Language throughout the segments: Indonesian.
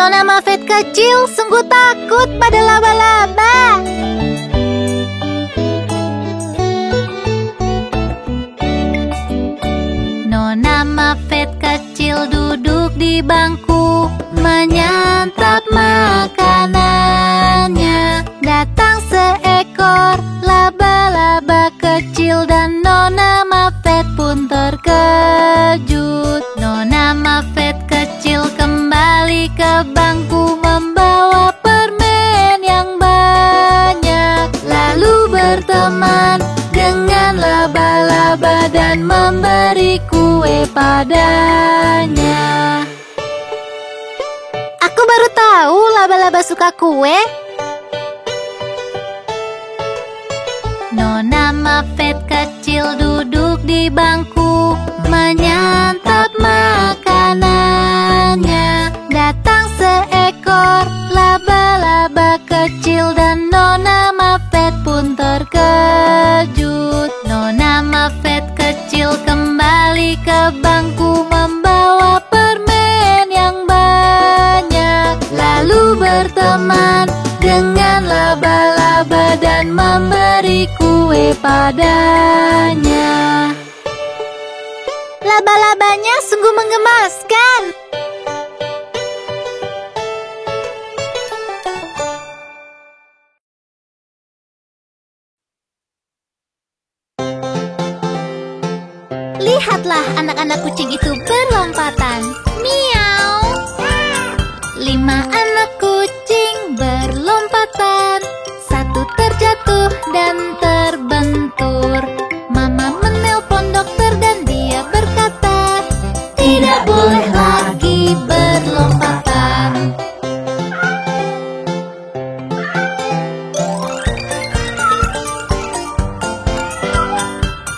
Nona Muffet kecil sungguh takut pada laba-laba. Nona Muffet kecil duduk di bangku, menyantap makanannya. Datang seekor laba-laba kecil dan Nona Muffet pun terkejut. Nona Muffet kecil kembali ke bangku membawa permen yang banyak, lalu berteman dengan laba-laba dan memberi kue padanya. Aku baru tahu laba-laba suka kue. Nona Muffet kecil duduk di bangku, menyantap makanannya. Datang seekor laba-laba kecil dan Nona Muffet pun terkejut. Nona Muffet kecil kembali ke bangku membawa permen yang banyak, lalu berteman dengan laba-laba dan memberi kue padanya. Laba-labanya sungguh menggemaskan. Lihatlah anak-anak kucing itu berlompatan. Miau. 5 anak kucing berlompatan. 1 terjatuh dan terbentur. Mama menelpon dokter dan dia berkata, tidak boleh lagi berlompatan.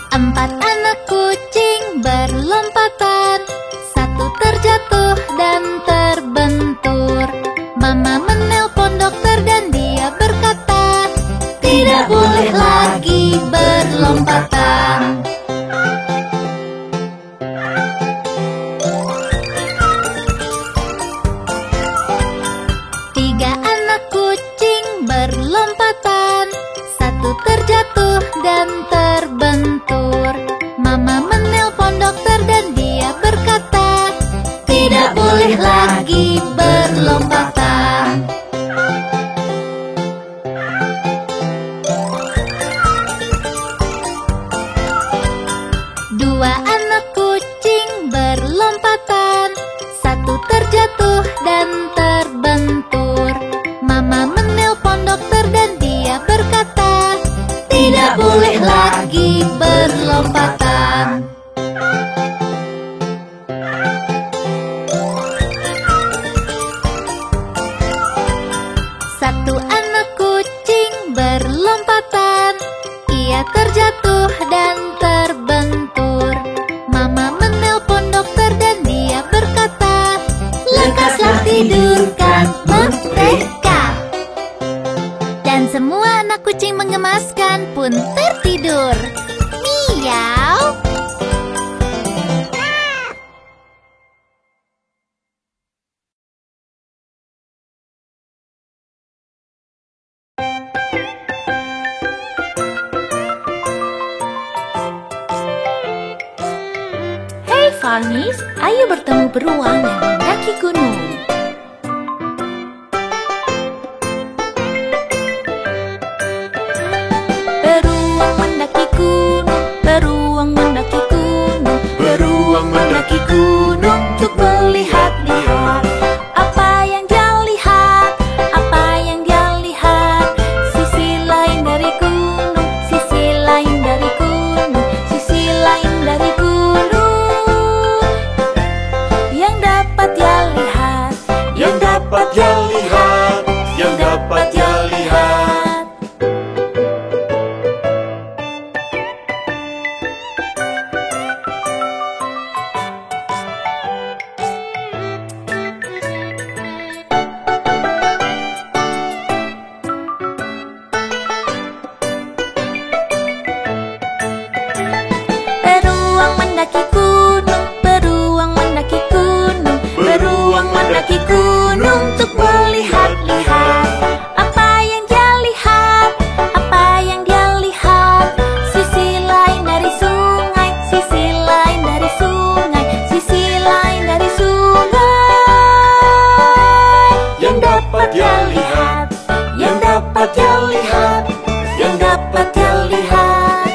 4 anak kucing berlompatan. 1 terjatuh dan terbentur. Mama menelpon dokter dan dia berkata, tidak boleh lagi berlompatan. 3 anak kucing berlompatan. 1 terjatuh dan terbentur. Mama menelpon dokter dan dia berkata, tidak boleh lagi berlompatan. 2 anak kucing berlompatan. 1 terjatuh dan terbentur. Mama menelpon dokter dan dia berkata, tidak boleh lagi berlompatan. 1 anak kucing berlompatan. Ia terjatuh dan terbentur. Mama menelpon dokter dan dia berkata, lekaslah tidurkan mereka. Dan semua anak kucing menggemaskan pun tertidur. Miau. Hey Farmies, ayo bertemu beruang yang mendaki gunung. Beruang mendaki gunung, beruang mendaki gunung, beruang mendaki gunung untuk melihat-lihat. Apa yang dia lihat? Apa yang dia lihat? Sisi lain dari gunung, sisi lain dari gunung, sisi lain dari gunung. Yang dapat dia lihat dapat dia lihat.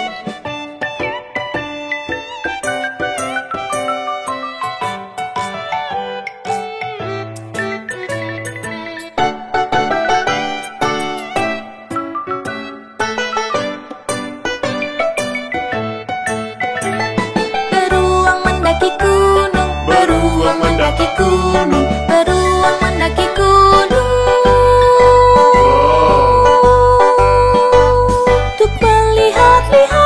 Beruang mendaki gunung, beruang mendaki gunung, beruang mendaki gunung untuk melihat-lihat.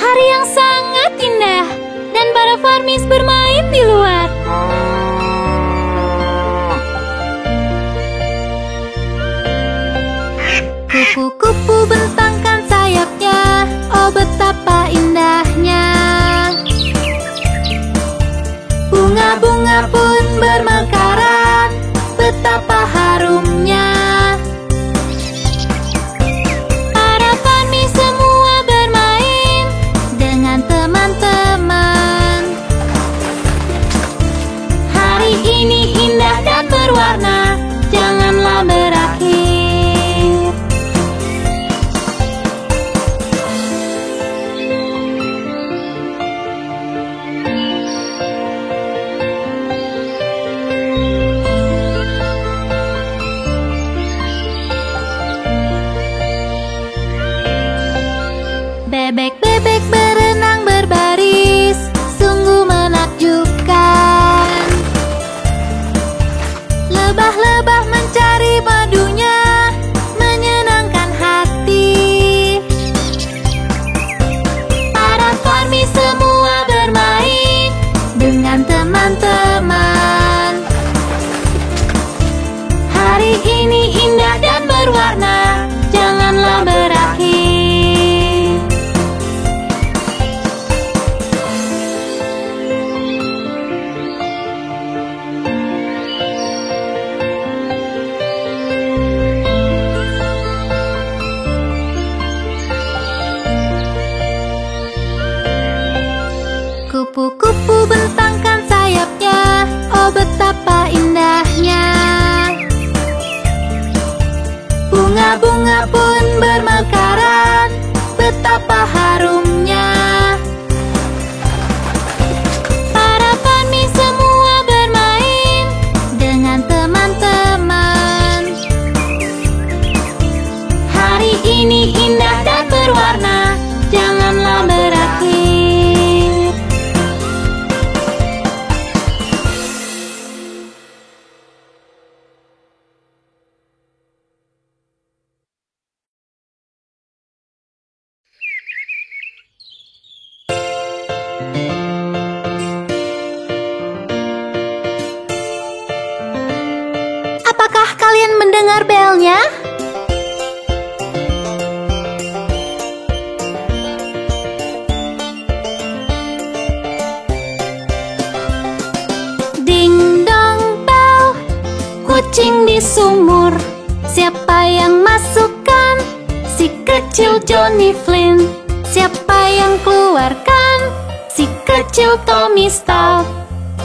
Hari yang sangat indah dan para farmis bermain di luar. Kupu-kupu bentangkan sayapnya, oh betapa indahnya. Bunga-bunga pun bermekaran, betapa harumnya. Para farmis semua bermain dengan teman-teman. Hari ini indah dan berwarna, janganlah berakhir. Bebek-bebek berenang berbaris, sungguh menakjubkan. Lebah-lebah mencari madunya, menyenangkan hati. Para farmis semua bermain dengan teman-teman. Hari ini indah dan berwarna, janganlah berakhir. Kupu-kupu bentangkan sayapnya, oh betapa indahnya. Bunga-bunga pun bermekaran, betapa harumnya. Para farmis semua bermain dengan teman-teman. Hari ini indah dan berwarna, janganlah berakhir. Apakah kalian mendengar belnya? Ding dong bel, kucing di sumur. Siapa yang masukkan? Si kecil Johnny Flynn. Siapa yang keluarkan? Si kecil Tommy Stout.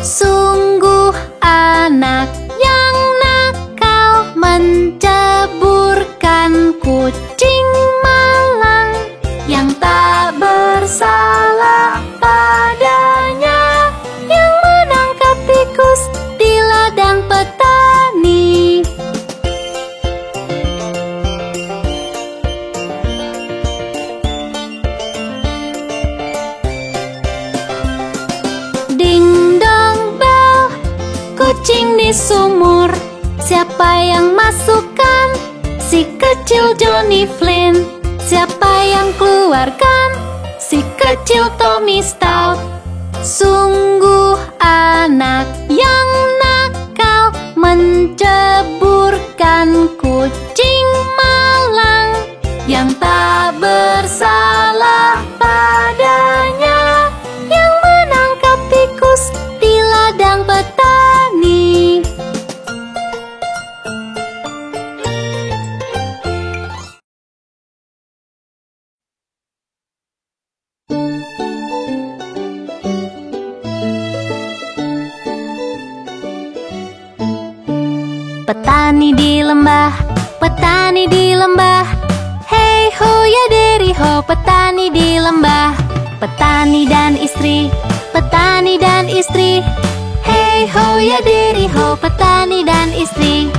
Sungguh anak yang nakal, menceburkan kucing malang yang tak bersalah padanya, yang menangkap tikus di ladang petani. Ding dong bel, kucing di sumur. Siapa yang masukkan? Si kecil Johnny Flynn. Siapa yang keluarkan? Si kecil Tommy Stout. Sungguh anak yang nakal, menceburkan kucing malang yang tak bersalah padanya, yang menangkap tikus di ladang petani. Petani di lembah, petani di lembah. Hei ho ya deri ho, petani di lembah. Petani dan istri, petani dan istri. Hei ho ya deri ho, petani dan istri.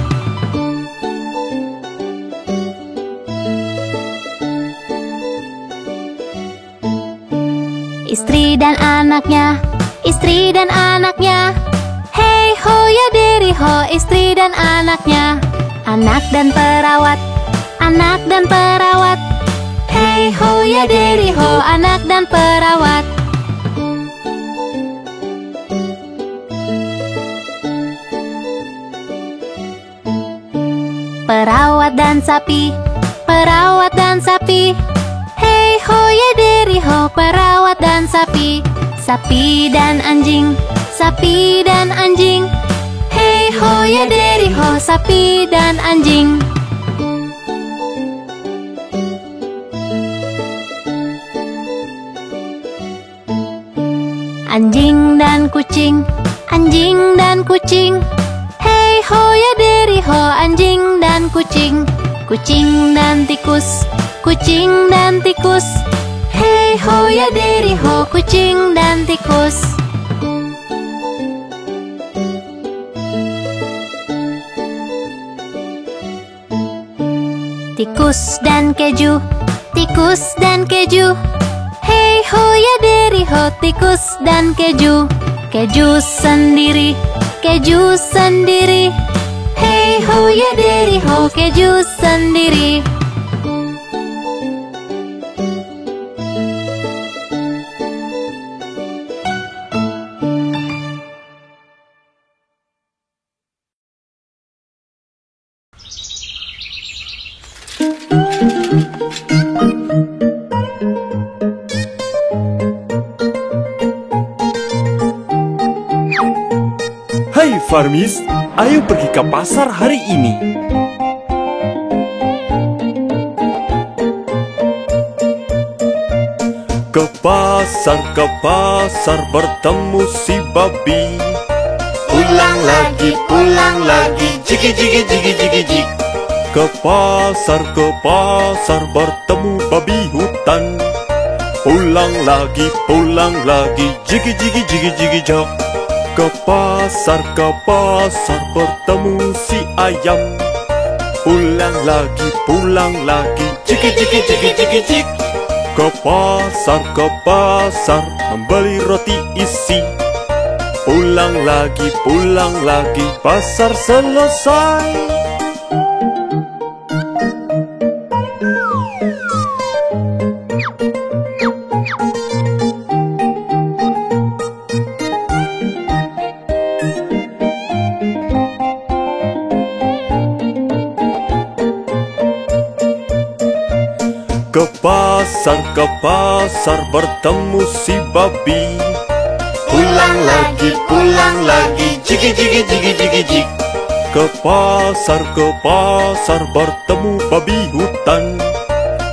Istri dan anaknya, istri dan anaknya. Hei ho ya deri ho, istri dan anaknya. Anak dan perawat, anak dan perawat. Hei ho ya deri ho, anak dan perawat. Perawat dan sapi, perawat dan sapi. Hei ho ya deri ho, perawat dan sapi. Sapi dan anjing, sapi dan anjing. Hei ho ya deri ho, sapi dan anjing. Anjing dan kucing, anjing dan kucing. Hei ho ya deri ho, anjing dan kucing. Kucing dan tikus, kucing dan tikus. Hei ho ya deri ho, kucing dan tikus. Tikus dan keju, tikus dan keju. Hei ho ya deri ho, tikus dan keju. Keju sendiri, keju sendiri. Hei ho ya deri ho, keju sendiri. Hai Farmis, ayo pergi ke pasar hari ini. Ke pasar bertemu si babi. Pulang lagi, jigi jigi jigi jigi jig. Ke pasar bertemu babi hutan. Pulang lagi, jigi jigi jigi jigi jog. Ke pasar bertemu si ayam. Pulang lagi, Jigi jigi jigi jigi jig. ke pasar membeli roti isi. Pulang lagi, pasar selesai. Ke pasar bertemu si babi. Pulang lagi, jigi jigi jigi jigi jig. Ke pasar bertemu babi hutan.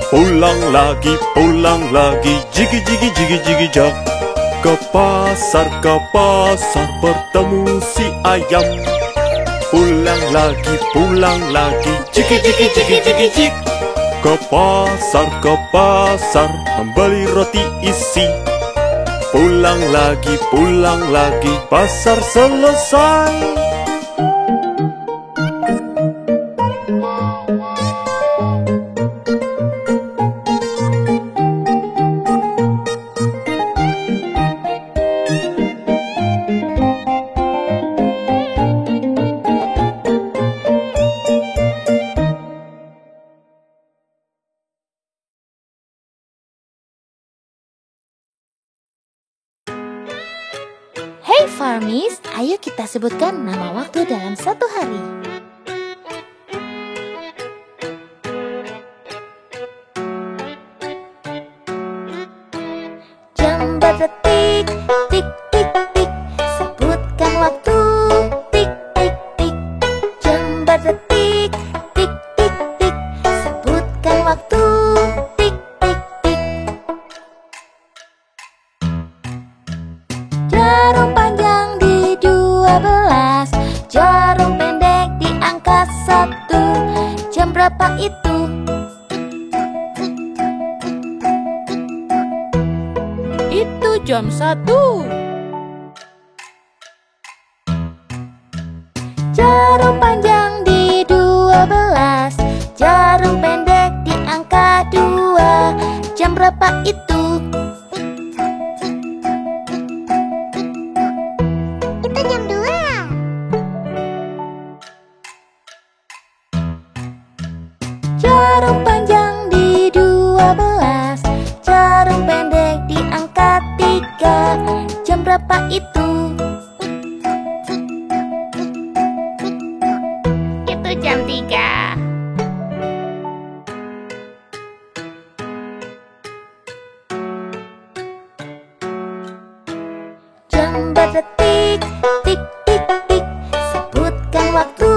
Pulang lagi, jigi jigi jigi jigi jog. Ke pasar bertemu si ayam. Pulang lagi, Jigi jigi jigi jigi jig. ke pasar membeli roti isi. Pulang lagi, pasar selesai. Hey Farmis, ayo kita sebutkan nama waktu dalam satu hari. Jam berdetik, tik tik tik. Sebutkan waktu, tik tik tik. Jam berdetik, tik tik tik. Sebutkan waktu, tik tik tik. Jarum panjang di 12, jarum pendek di Itu jam 1. Jarum panjang di 12, jarum pendek di angka 2. Jam berapa itu? Itu jam 2. Jarum panjang di 12, jarum pendek di angka 3. Jam berapa itu? Itu jam 3. Jam berdetik, tik tik tik, sebutkan waktu,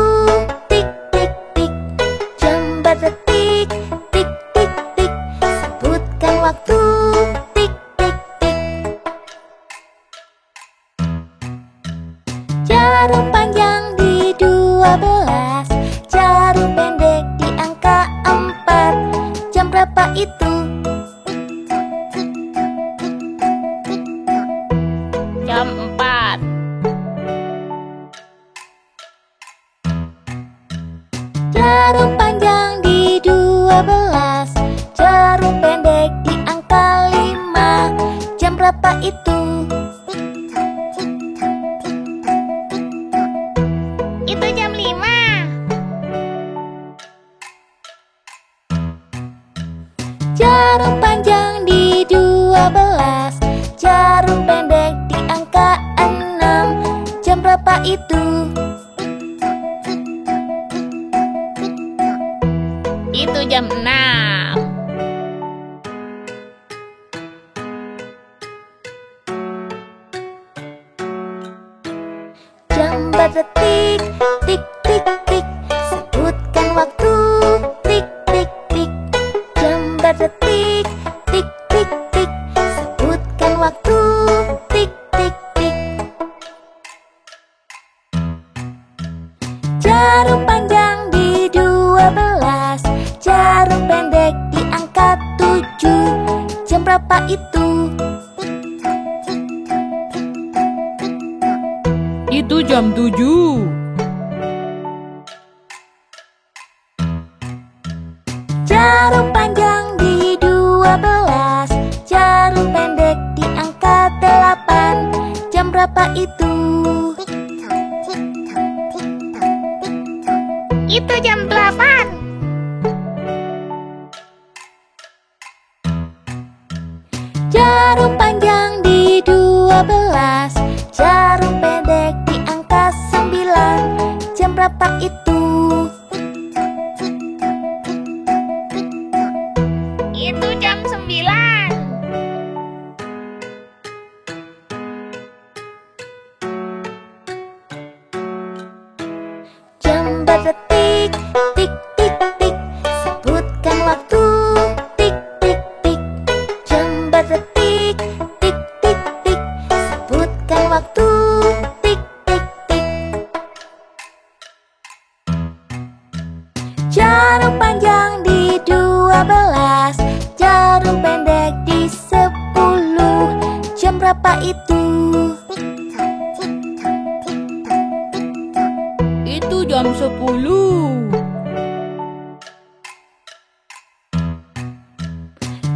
tik tik tik. Jam berdetik, tik tik tik, sebutkan waktu, tik tik tik. Jarum panjang di 12, jarum pendek di angka 4. Jam berapa itu? Jam 4. Jarum panjang di 12, jarum pendek di angka 5. Jam berapa itu? Itu jam 5. Jarum panjang di 12, jarum pendek di angka 6. Jam berapa itu? Itu jam 6. Jam berdetik, tik tik tik, sebutkan waktu, tik tik tik. Jam berdetik, tik tik tik, sebutkan waktu, tik tik tik. Jarum panjang di 12, jarum pendek di angka 7. Jam berapa itu? Itu jam 7. Jarum panjang di 12, jarum pendek di angka 8. Jam berapa itu? Itu jam 8. Jarum panjang di 12, jarum pendek di angka 9. Jam berapa itu? Itu jam 9. Jam berdetik, tik tik tik, sebutkan waktu, tik tik tik. Jam berdetik, tik tik tik, sebutkan waktu, tik tik tik. Jarum panjang di 12, jarum pendek di 10. Jam berapa itu? Itu jam 10.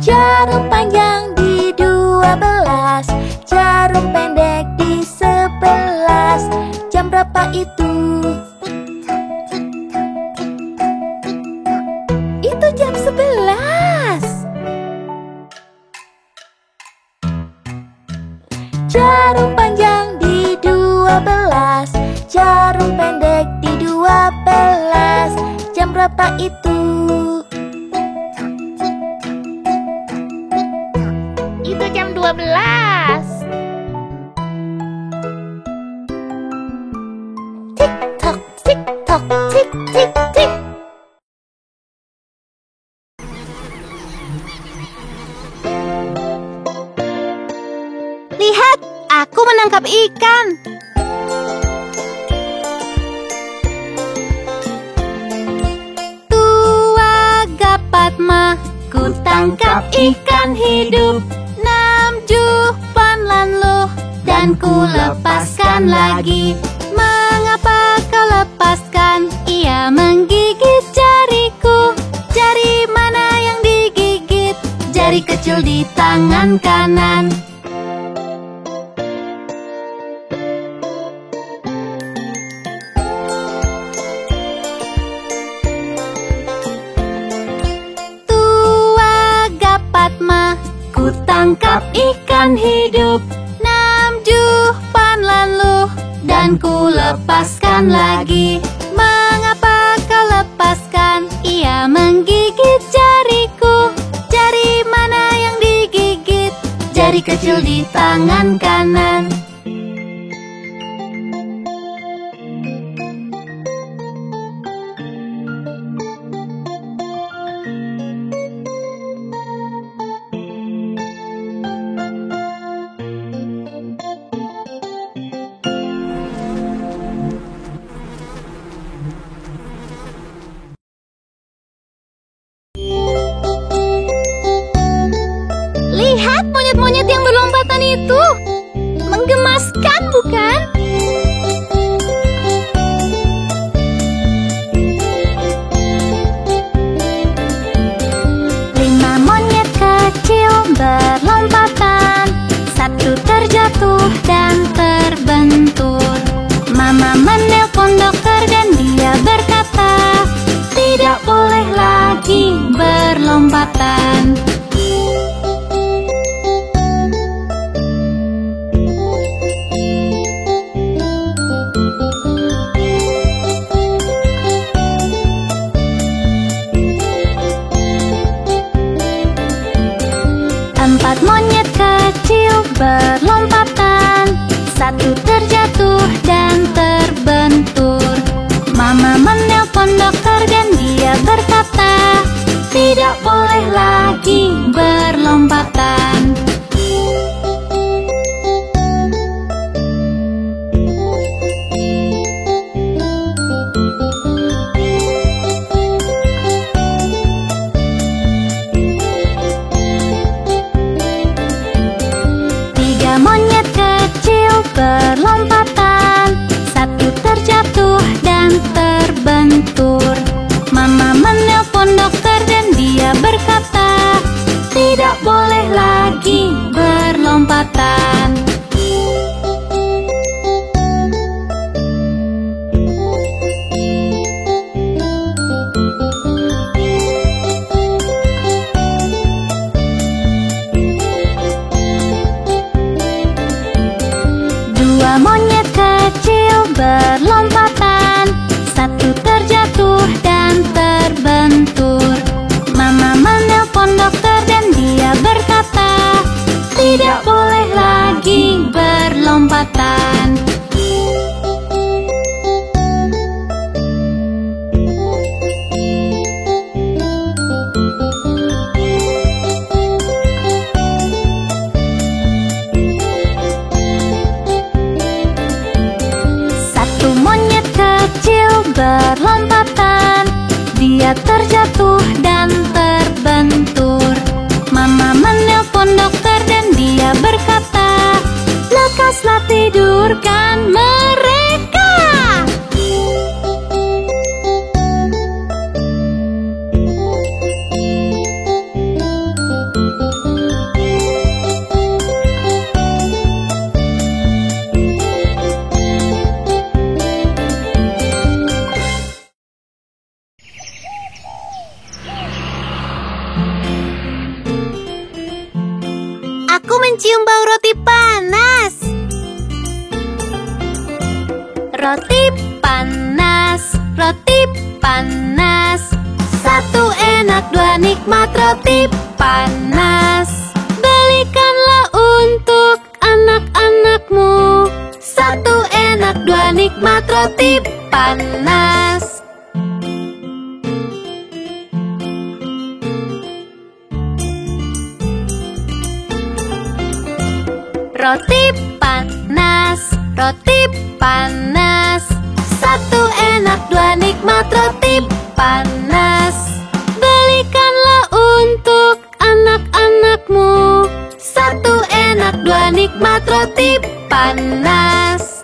Jarum panjang di 12, jarum pendek di 11. Jam berapa itu? Itu jam 11. Jarum panjang di 12, jarum pendek di 12. Jam berapa itu? Itu jam 12. Tik tok, tik tok, tik tik tik. Lihat, aku menangkap ikan. Tuaga Padma, ku tangkap ikan hidup. Namju dan ku lepaskan lagi. Mengapa kau lepaskan? Ia menggigit jariku. Jari mana yang digigit? Jari kecil di tangan kanan. Tua Gapatma, ku tangkap ikan hidup. 6 jupan lalu dan ku lepaskan lagi. Mengapa kau lepaskan? Ia menggigit jariku. Jari mana yang digigit? Jari kecil di tangan kanan. Lihat monyet-monyet yang berlompatan itu. Menggemaskan, bukan? Lima monyet kecil berlompatan. Satu terjatuh dan terbentur. Mama menelpon dokter dan dia berkata, tidak boleh lagi berlompatan. Empat monyet kecil berlompatan. Satu terjatuh dan terbentur. Mama menelpon dokter dan dia berkata, tidak boleh lagi berlompatan. Monyet kecil berlompatan. Satu terjatuh dan terbentur. Mama menelpon dokter dan dia berkata, tidak boleh lagi berlompatan. Monyet kecil berlompatan. Satu terjatuh dan terbentur. Mama menelpon dokter dan dia berkata, tidak boleh lagi berlompatan. Berlompatan, dia terjatuh dan terbentur. Mama menelpon dokter dan dia berkata, lekaslah tidurkan mereka. Aku mencium bau roti panas. Roti panas, roti panas. Satu enak, dua nikmat roti panas. Belikanlah untuk anak-anakmu. Satu enak, dua nikmat roti panas. Roti panas, roti panas. Satu enak, dua nikmat roti panas. Belikanlah untuk anak-anakmu. Satu enak, dua nikmat roti panas.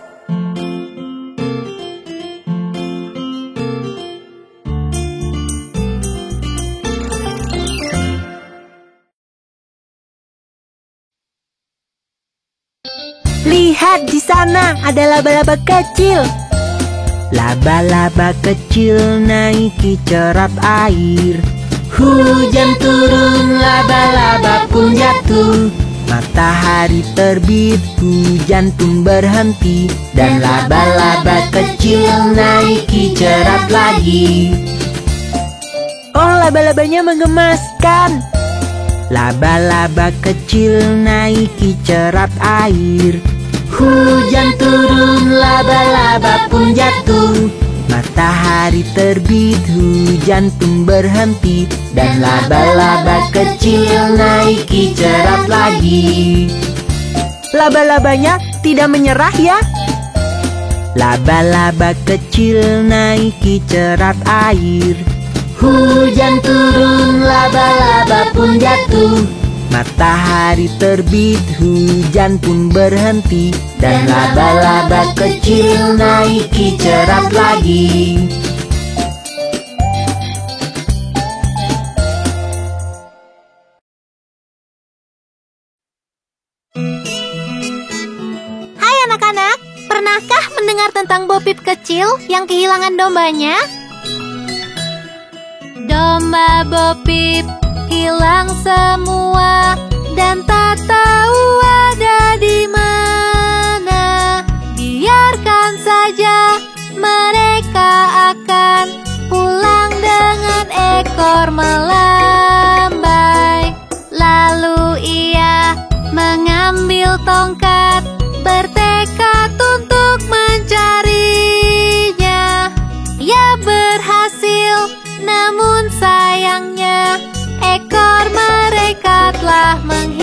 Lihat di sana, ada laba-laba kecil. Laba-laba kecil naiki cerap air. Hujan turun, laba-laba pun jatuh. Matahari terbit, hujan pun berhenti. Dan laba-laba kecil naiki cerap lagi. Oh, laba-labanya menggemaskan. Laba-laba kecil naiki cerap air. Hujan turun, laba-laba pun jatuh. Matahari terbit, hujan pun berhenti. Dan laba-laba kecil naiki cerap lagi. Laba-labanya tidak menyerah ya. Laba-laba kecil naiki cerap air. Hujan turun, laba-laba pun jatuh. Matahari terbit, hujan pun berhenti. Dan laba-laba kecil naiki cerap lagi. Hai anak-anak, pernahkah mendengar tentang Bo Peep kecil yang kehilangan dombanya? Domba Bo Peep hilang semua dan tak tahu ada di mana. Biarkan saja, mereka akan pulang dengan ekor melambai. Lalu ia mengambil tongkat, bertekad untuk mencarinya. Ia berhasil, namun sayangnya ekor mereka telah menghilang.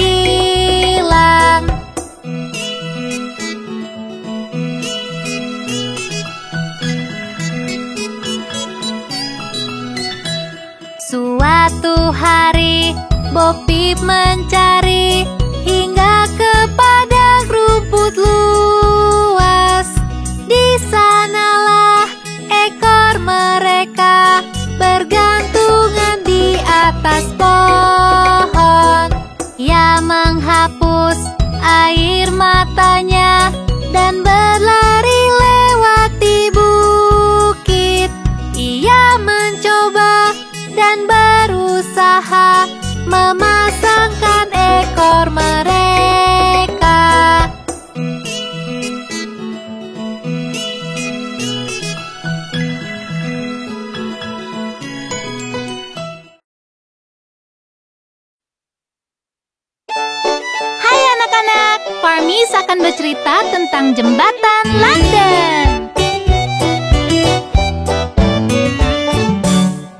Suatu hari Bo Peep mencari hingga ke padang rumput luas. Di sanalah ekor mereka bergantungan di atas pohon. Ia menghapus air matanya dan berlari lewati bukit. Ia mencoba dan berusaha memasangkan ekor mereka. Hai anak-anak, Farmis akan bercerita tentang jembatan London.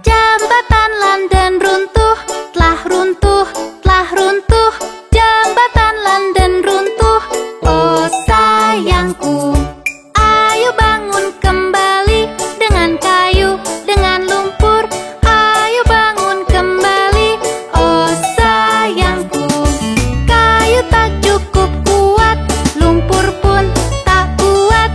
Jembatan London runtuh, telah runtuh, telah runtuh. Jembatan London runtuh, oh sayangku. Ayo bangun kembali dengan kayu, dengan lumpur. Ayo bangun kembali, oh sayangku. Kayu tak cukup kuat, lumpur pun tak kuat.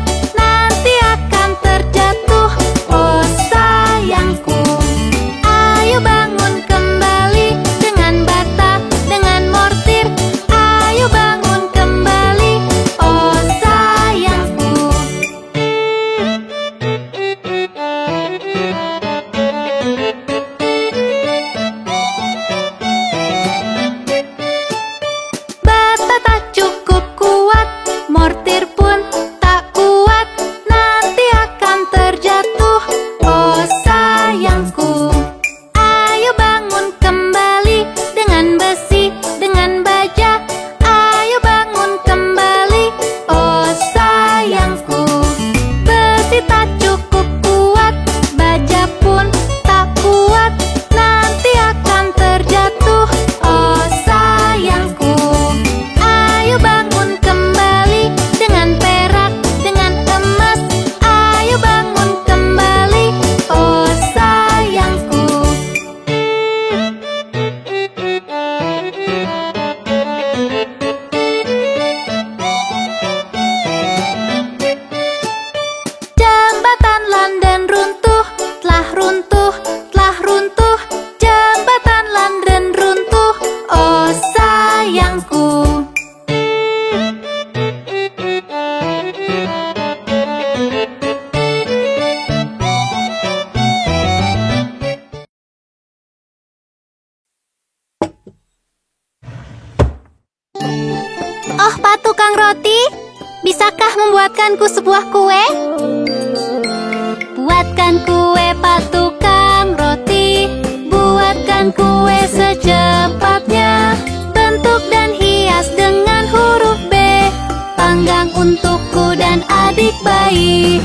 tukang roti, bisakah membuatkanku sebuah kue? Buatkan kue, Pak tukang roti, buatkan kue secepatnya. Bentuk dan hias dengan huruf B, panggang untukku dan adik bayi.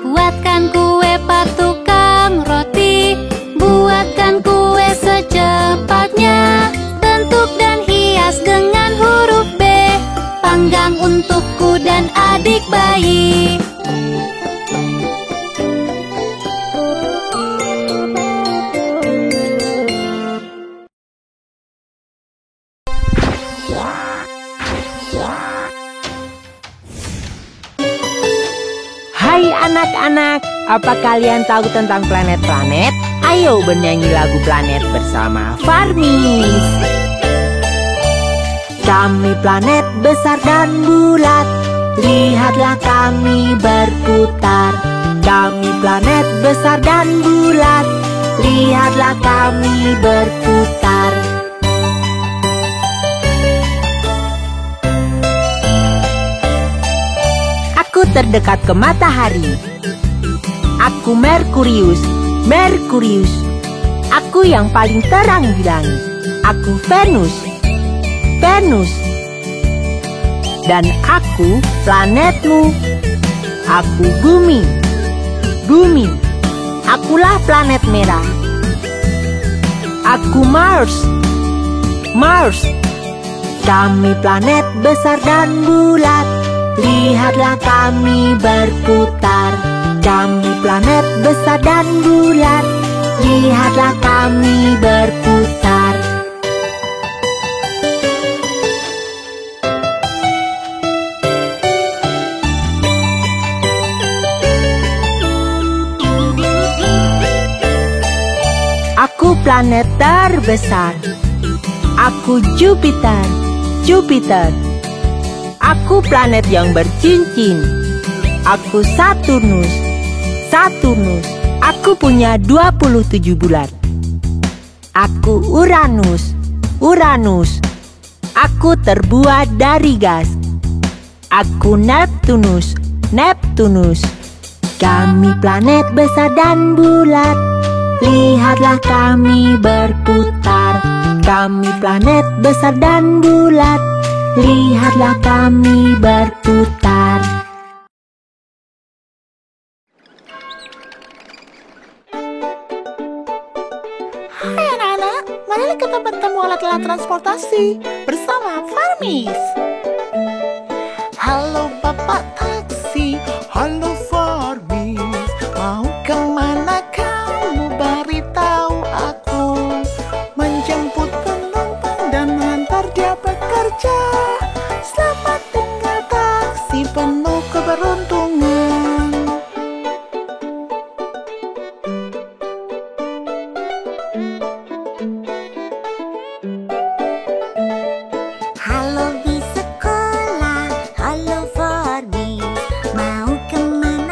Buatkan kue, Pak tukang roti, buatkan kue secepatnya. Bentuk dan hias dengan huruf B, panggang untukku dan adik bayi. Hai anak-anak, apa kalian tahu tentang planet-planet? Ayo bernyanyi lagu planet bersama Farmis. Kami planet besar dan bulat, lihatlah kami berputar. Kami planet besar dan bulat, lihatlah kami berputar. Aku terdekat ke matahari. Aku Merkurius, Merkurius. Aku yang paling terang di langit. Aku Venus, Venus. Dan aku planetmu. Aku Bumi, Bumi. Akulah planet merah. Aku Mars, Mars. Kami planet besar dan bulat, lihatlah kami berputar. Kami planet besar dan bulat, lihatlah kami berputar. Aku planet terbesar. Aku Jupiter, Jupiter. Aku planet yang bercincin. Aku Saturnus, Saturnus. Aku punya 27 bulan. Aku Uranus, Uranus. Aku terbuat dari gas. Aku Neptunus, Neptunus. Kami planet besar dan bulat, lihatlah kami berputar. Kami planet besar dan bulat, lihatlah kami berputar. Hai anak-anak, marilah kita bertemu alat-alat transportasi bersama Farmis. Halo Bapak Taksi, halo Farmis. Mau kemana kamu, beritahu aku. Menjemput penumpang dan mengantar dia bekerja. Selamat tinggal taksi, penuh keberuntungan. Halo di sekolah, halo Farmis. Mau kemana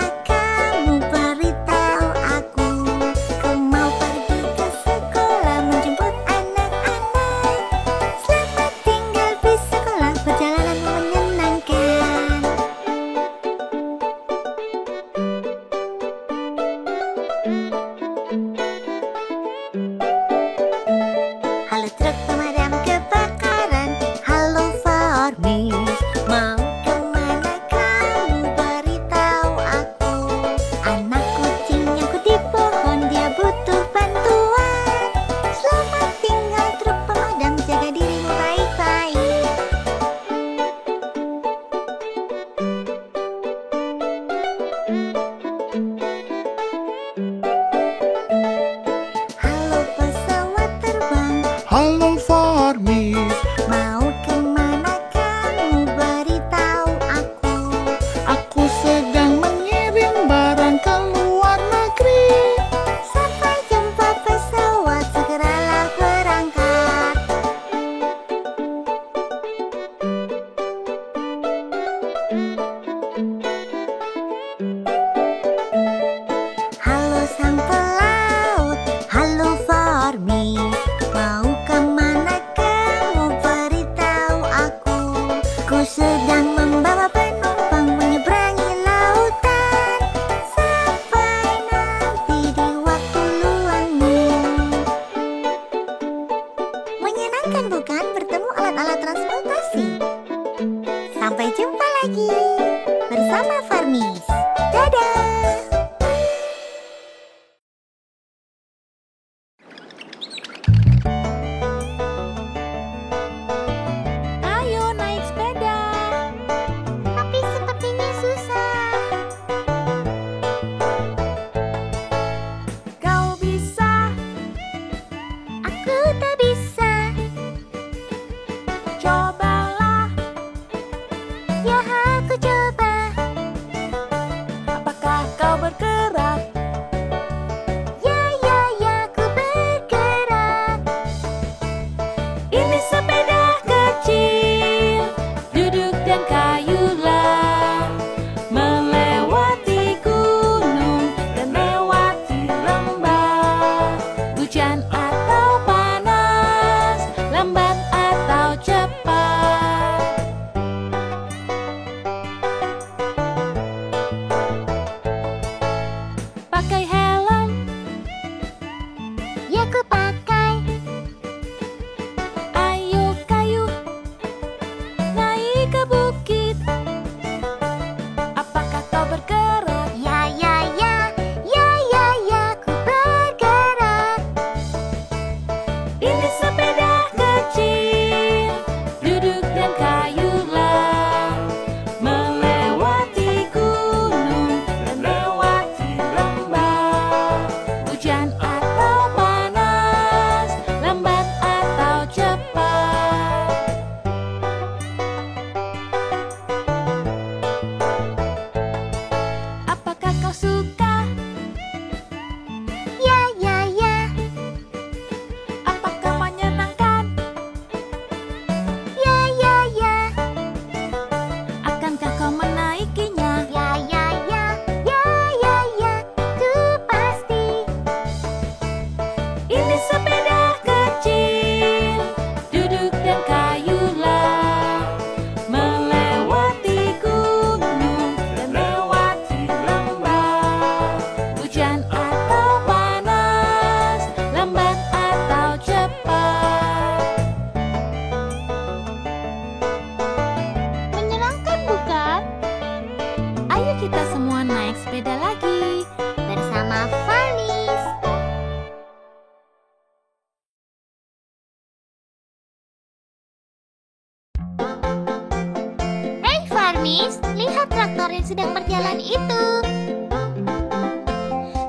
Farmis, lihat traktor yang sedang berjalan itu.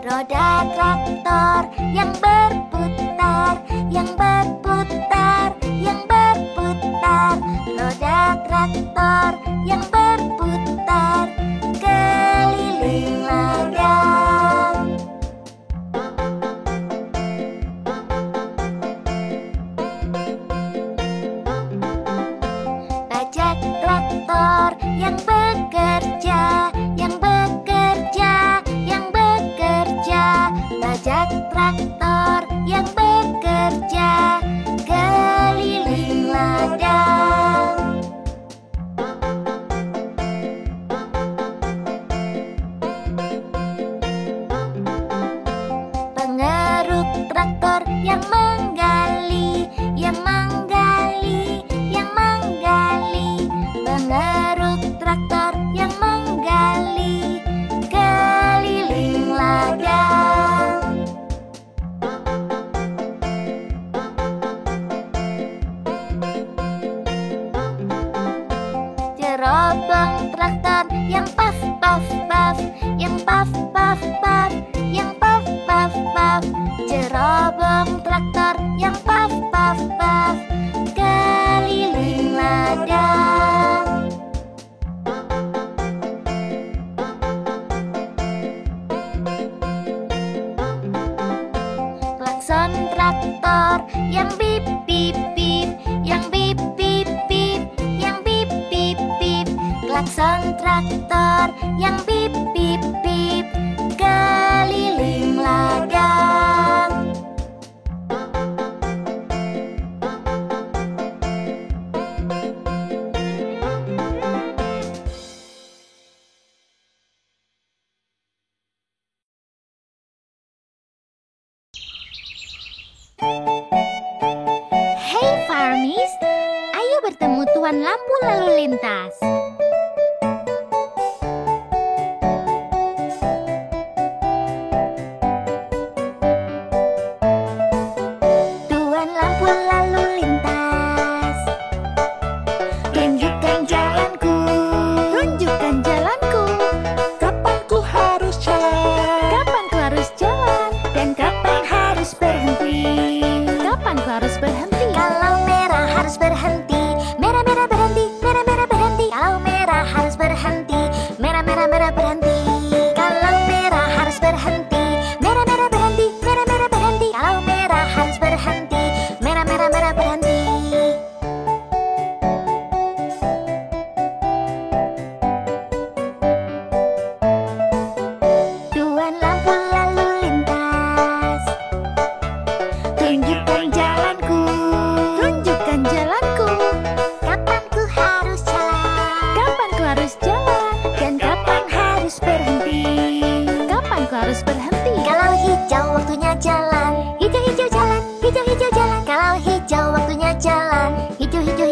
Roda traktor yang berputar, yang berputar, yang berputar. Roda traktor yang berputar keliling ladang. Bajak traktor yang bekerja, yang bekerja, yang bekerja. Bajak traktor yang bekerja keliling ladang. Pengeruk traktor yang menggali, yang menggali, yang menggali. Pengeruk traktor yang menggali keliling ladang. Cerobong traktor yang paf paf paf, yang paf paf paf, yang paf paf paf. Cerobong traktor yang paf paf paf keliling ladang. Klakson traktor yang bip bip bip, yang bip bip bip, yang bip bip bip. Klakson traktor yang bip bip bip keliling ladang. Hey Farmis, ayo bertemu Tuan Lampu Lalu Lintas. Tuan lampu lalu lintas, tunjukkan jalanku, Tunjukkan jalanku, Kapan ku harus jalan? kapan ku harus jalan, dan kapan harus berhenti. kapan ku harus berhenti. Kalau merah harus berhenti, merah merah berhenti, merah merah berhenti. Kalau merah harus berhenti, merah merah merah berhenti. Kalau merah harus berhenti, merah merah berhenti, merah merah berhenti. Kalau merah harus berhenti, merah merah merah berhenti. Tuan lampu lalu lintas, tunjukkan jalanku, Tunjukkan jalanku, kapan ku harus jalan, kapan ku harus jalan, dan kapan harus berhenti. kapan ku harus berhenti. Kalau hijau waktunya jalan, hijau-hijau jalan, hijau-hijau jalan. Kalau hijau waktunya jalan, hijau-hijau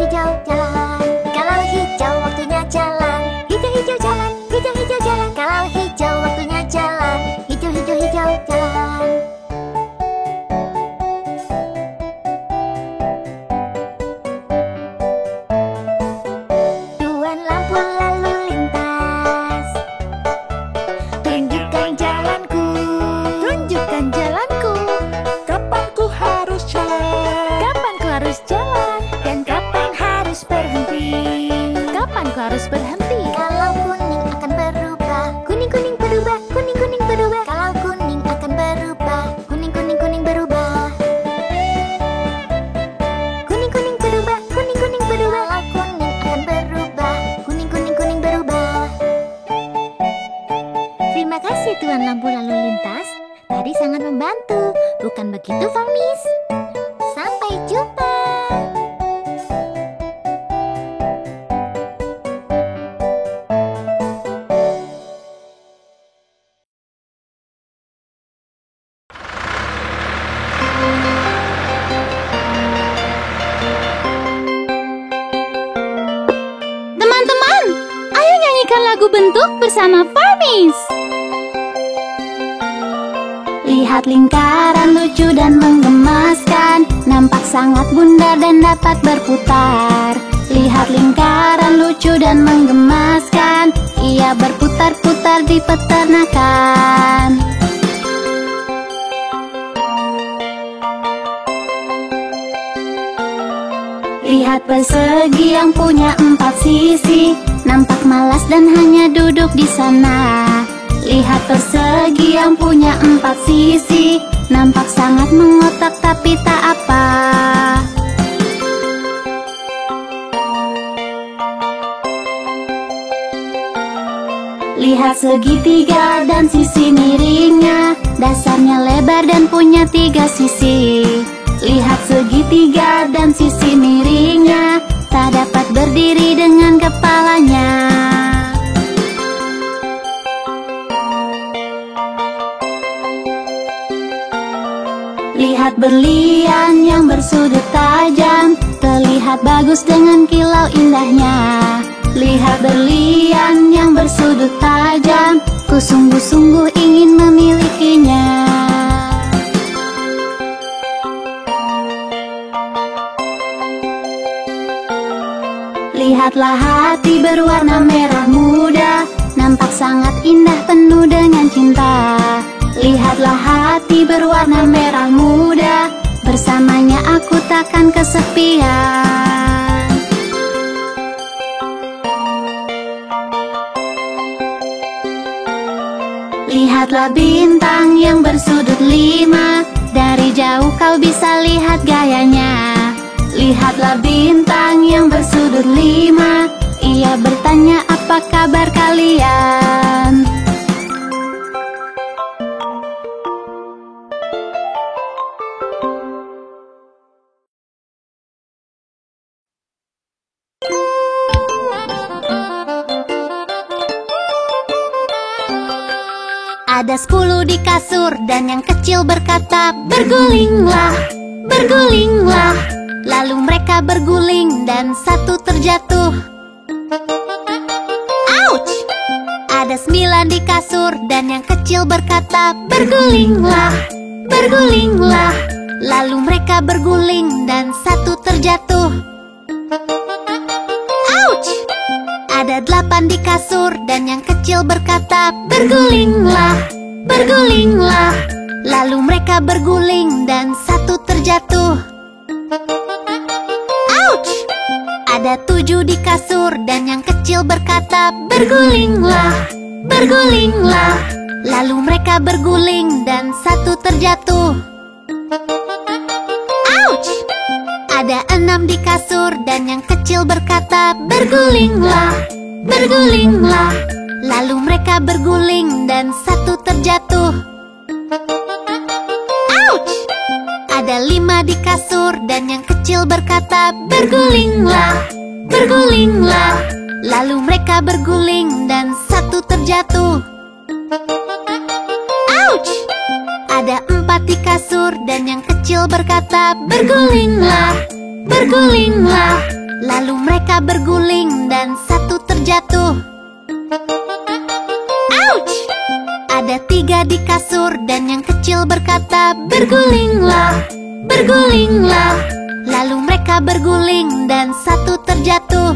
jalan. Kalau hijau waktunya jalan, hijau-hijau jalan, hijau-hijau jalan. Kalau hijau waktunya jalan, hijau-hijau jalan. Tuan lampu lalu lintas, tunjukkan jalanku, Tunjukkan jalanku, Kapan ku harus jalan? kapan ku harus jalan, dan kapan harus berhenti. kapan ku harus berhenti. Kalau kuning akan berubah, kuning kuning berubah, kuning kuning berubah. Kalau kuning akan berubah, kuning kuning kuning berubah. Kuning kuning berubah, kuning kuning berubah. Kalau kuning akan berubah, kuning kuning kuning berubah. Terima kasih Tuan Lampu Lalu Lintas. Tadi sangat membantu, bukan begitu Farmis? Sampai jumpa. Teman-teman, ayo nyanyikan lagu bentuk bersama Farmis. Lihat lingkaran lucu dan menggemaskan, nampak sangat bundar dan dapat berputar. Lihat lingkaran lucu dan menggemaskan, ia berputar-putar di peternakan. Lihat persegi yang punya 4 sisi, nampak malas dan hanya duduk di sana. Lihat persegi yang punya 4 sisi, nampak sangat mengotak tapi tak apa. Lihat segitiga dan sisi miringnya, dasarnya lebar dan punya 3 sisi. Lihat segitiga dan sisi miringnya, tak dapat berdiri dengan kepalanya. Lihat berlian yang bersudut tajam, terlihat bagus dengan kilau indahnya. Lihat berlian yang bersudut tajam, ku sungguh-sungguh ingin memilikinya. Lihatlah hati berwarna merah muda, nampak sangat indah penuh dengan cinta. Lihatlah hati berwarna merah muda, bersamanya aku takkan kesepian. Lihatlah bintang yang bersudut 5, dari jauh kau bisa lihat gayanya. Lihatlah bintang yang bersudut 5, ia bertanya apa kabar kalian. Ada 10 di kasur dan yang kecil berkata, bergulinglah, bergulinglah. Lalu mereka berguling dan satu terjatuh. Ouch! Ada 9 di kasur dan yang kecil berkata, bergulinglah, bergulinglah. Lalu mereka berguling dan satu terjatuh. Ouch! Ada 8 di kasur dan yang kecil berkata, bergulinglah, bergulinglah. Lalu mereka berguling dan satu terjatuh. Ouch! Ada 7 di kasur dan yang kecil berkata, bergulinglah, bergulinglah. Lalu mereka berguling dan satu terjatuh. Ouch! Ada 6 di kasur dan yang kecil berkata, bergulinglah, bergulinglah. Lalu mereka berguling dan satu terjatuh. Ouch! Ada 5 di kasur dan yang kecil berkata, bergulinglah, bergulinglah. Lalu mereka berguling dan satu terjatuh. Ouch! Ada 4 di kasur dan yang kecil berkata, bergulinglah, bergulinglah. Lalu mereka berguling dan satu terjatuh. Ouch! Ada 3 di kasur dan yang kecil berkata, bergulinglah, bergulinglah. Lalu mereka berguling dan satu terjatuh.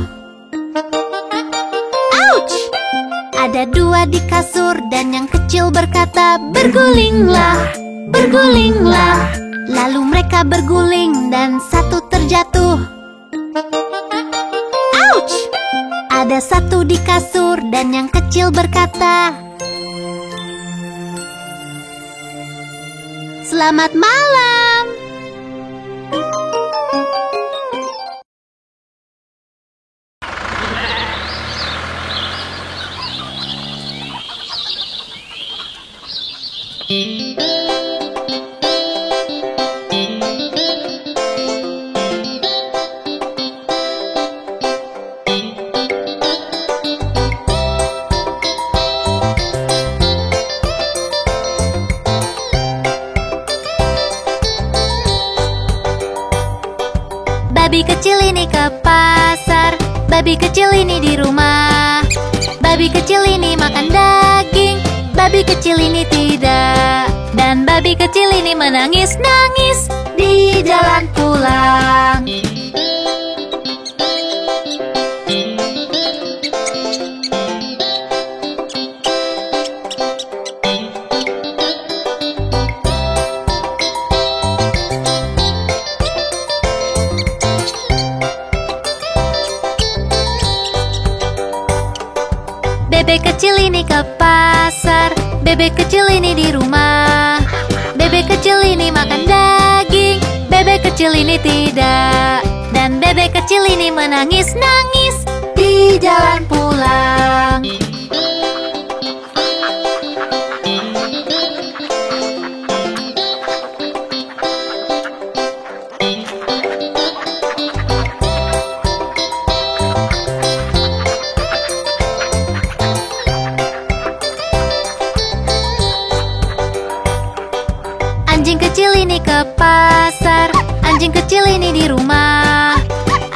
Ouch! Ada 2 di kasur dan yang kecil berkata, bergulinglah, bergulinglah. Lalu mereka berguling dan satu terjatuh. Ouch! Ada 1 di kasur dan yang kecil berkata, selamat malam. Babi kecil ini ke pasar, babi kecil ini di rumah. Babi kecil ini makan daging, babi kecil ini tidak. Dan babi kecil ini menangis-nangis di jalan pulang. Bebek kecil ini di rumah. Bebek kecil ini makan daging. Bebek kecil ini tidak. Dan bebek kecil ini menangis-nangis di jalan pulang. Anjing kecil ini ke pasar. Anjing kecil ini di rumah.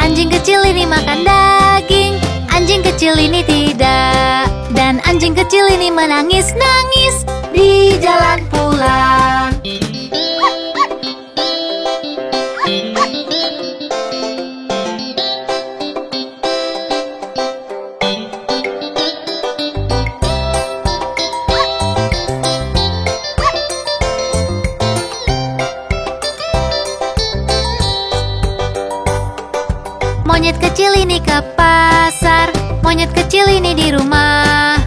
Anjing kecil ini makan daging. Anjing kecil ini tidak. Dan anjing kecil ini menangis-nangis di jalan pulang. Monyet kecil ini ke pasar. Monyet kecil ini di rumah.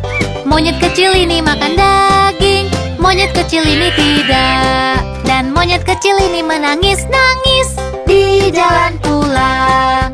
Monyet kecil ini makan daging. Monyet kecil ini tidak. Dan monyet kecil ini menangis-nangis di jalan pulang.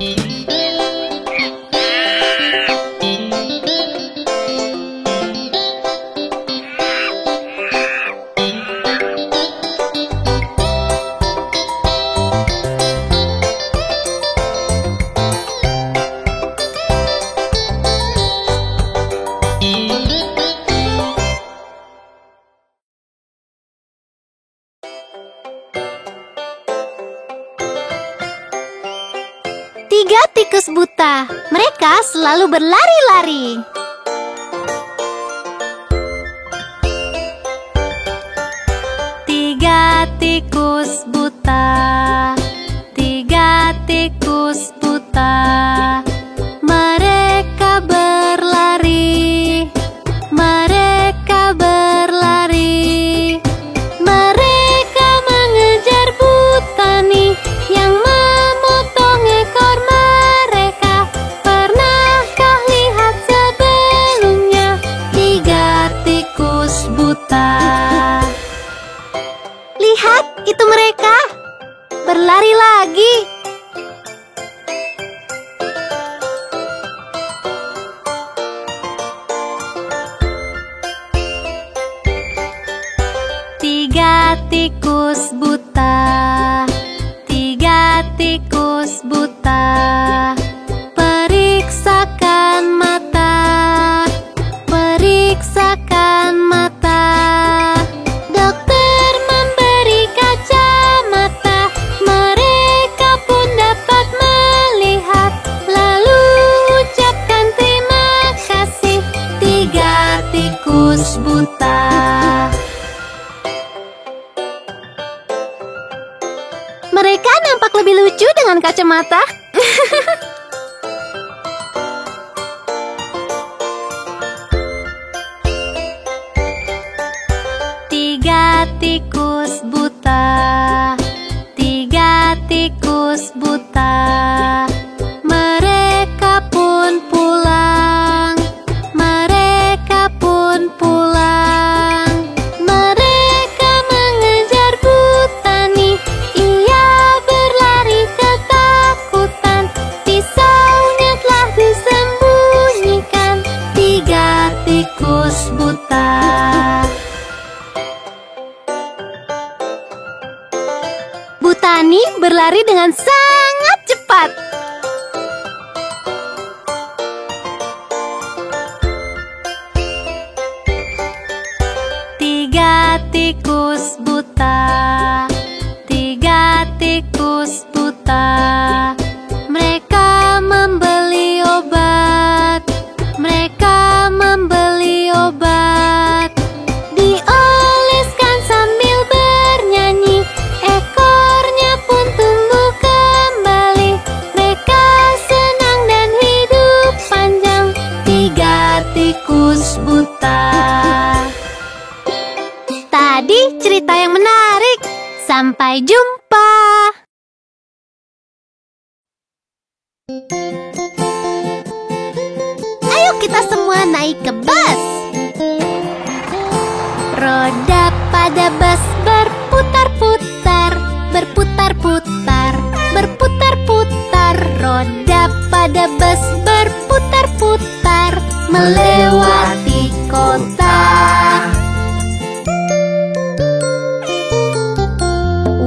Tiga tikus buta. Mereka selalu berlari-lari. Tiga tikus buta. Tiga tikus buta. Mereka berlari. Mereka berlari. Mereka mengejar butani yang memotong ekor mereka. Pernahkah lihat sebelumnya tiga tikus buta? Lihat, itu mereka berlari lagi. Tiga tikus buta. Tiga tikus buta. Periksakan mata. Periksakan mata. Dokter memberi kacamata. Mereka pun dapat melihat. Lalu ucapkan terima kasih. Tiga tikus buta. Mereka nampak lebih lucu dengan kacamata. Tiga tikus buta. Tiga tikus buta. Mereka pun pulang. Mereka pun pulang. Mereka mengejar butani. Ia berlari ketakutan. Pisaunya telah disembunyikan. Tiga tikus buta. Butani berlari dengan sangat cepat. Tiga tikus buta. Tiga tikus buta. Mereka membeli obat. Mereka membeli obat. Dioleskan sambil bernyanyi. Ekornya pun tumbuh kembali. Mereka senang dan hidup panjang. Tiga tikus buta. Tadi cerita yang menarik. Sampai jumpa. Ayo kita semua naik ke bus. pada bus berputar-putar, berputar-putar, berputar-putar. Roda pada bus berputar-putar, melewati kota.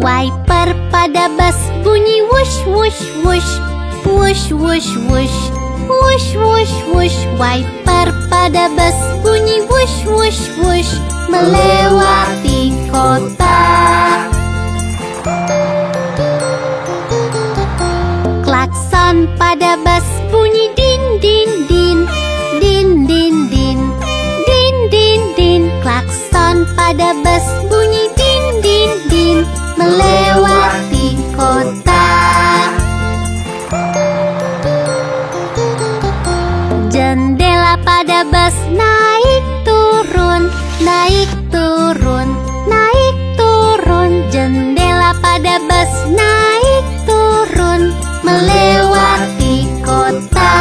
Wiper pada bus bunyi wush wush wush, wush wush wush, wush wush wush. Wiper pada bus bunyi wush wush wush, melewati kota. Klakson pada bus bunyi din din din, din din din, din din din. Klakson pada bus bunyi din din din, melewati kota. Jendela pada bus naik turun, naik turun, naik turun. Jendela pada bus naik turun, melewati kota.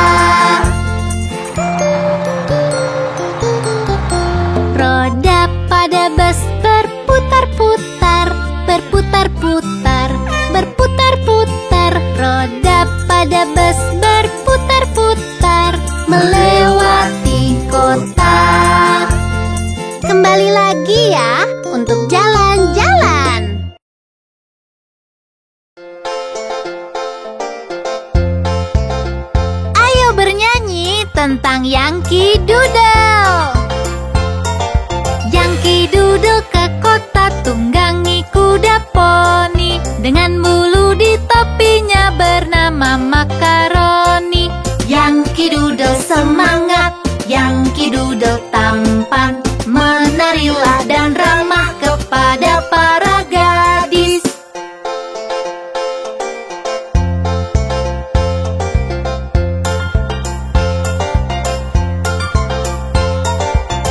Roda pada bus berputar-putar, berputar-putar, berputar-putar. Roda pada bus berputar-putar, melewati kota. Kembali lagi ya untuk jalan-jalan. Ayo bernyanyi tentang Yankee Doodle. Yankee Doodle ke kota tunggangi kuda poni, dengan bulu di topinya bernama makaroni. Yankee Doodle semangat, Yankee Doodle tampan, menarilah dan ramah kepada para gadis.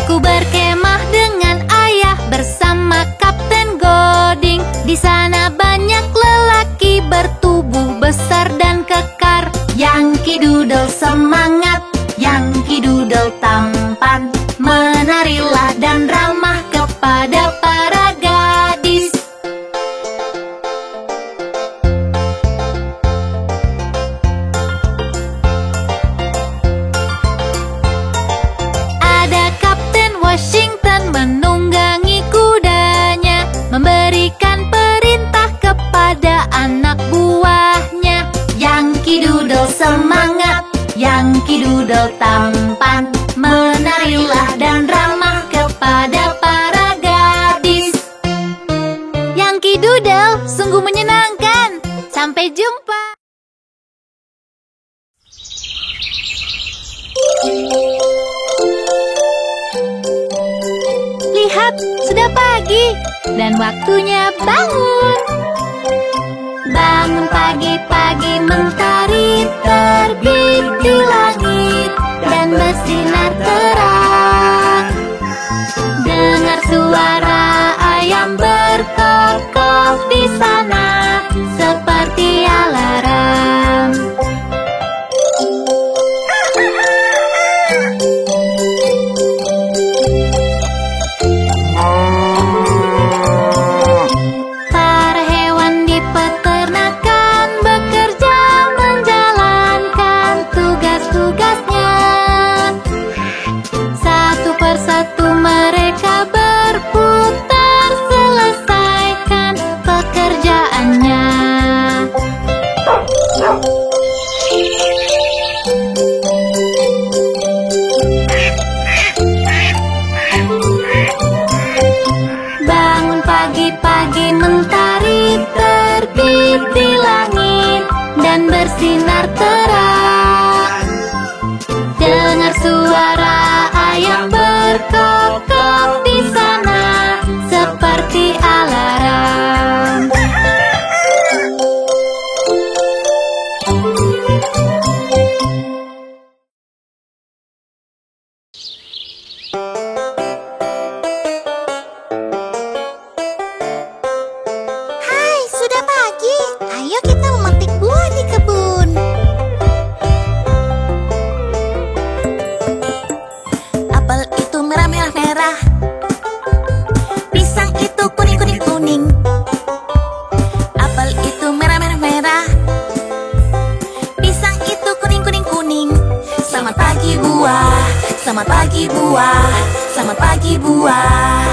Ku berkemah dengan ayah bersama Kapten Goding. Di sana banyak lelaki bertubuh besar dan kekar. Yankee Doodle semangat, Yankee Doodle tampan, menarilah dan ramah kepada para gadis. Ada Kapten Washington menunggangi kudanya, memberikan perintah kepada anak buahnya. Yankee Doodle semangat, Yankee Doodle tampan, menarilah dan ramah kepada para gadis. Yankee Doodle sungguh menyenangkan. Sampai jumpa. Lihat, sudah pagi dan waktunya bangun. Bangun pagi-pagi, mentari terbit di langit dan bersinar terang. Dengar suara ayam berkokok di sana seperti alarm. Para hewan di peternakan bekerja menjalankan tugas-tugasnya. Satu persatu mereka berputar selesaikan pekerjaannya. Bangun pagi-pagi, mentari terbit di langit dan bersinar terang. Dengar suara ayam berkokok di sana seperti alarm. pagi buah, selamat pagi buah.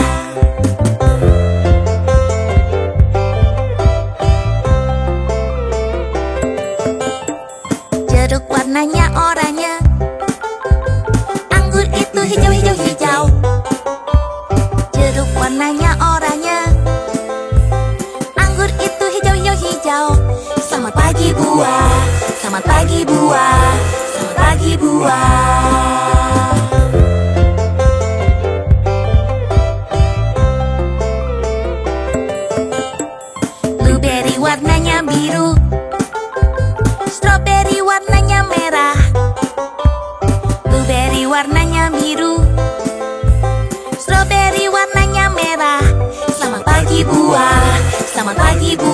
Jeruk warnanya oranye, anggur itu hijau-hijau-hijau. Jeruk warnanya oranye, anggur itu hijau-hijau-hijau. Selamat pagi buah, selamat pagi buah, selamat pagi buah. Blueberry warnanya biru, strawberry warnanya merah. Blueberry warnanya biru, strawberry warnanya merah. Selamat pagi buah, selamat pagi buah.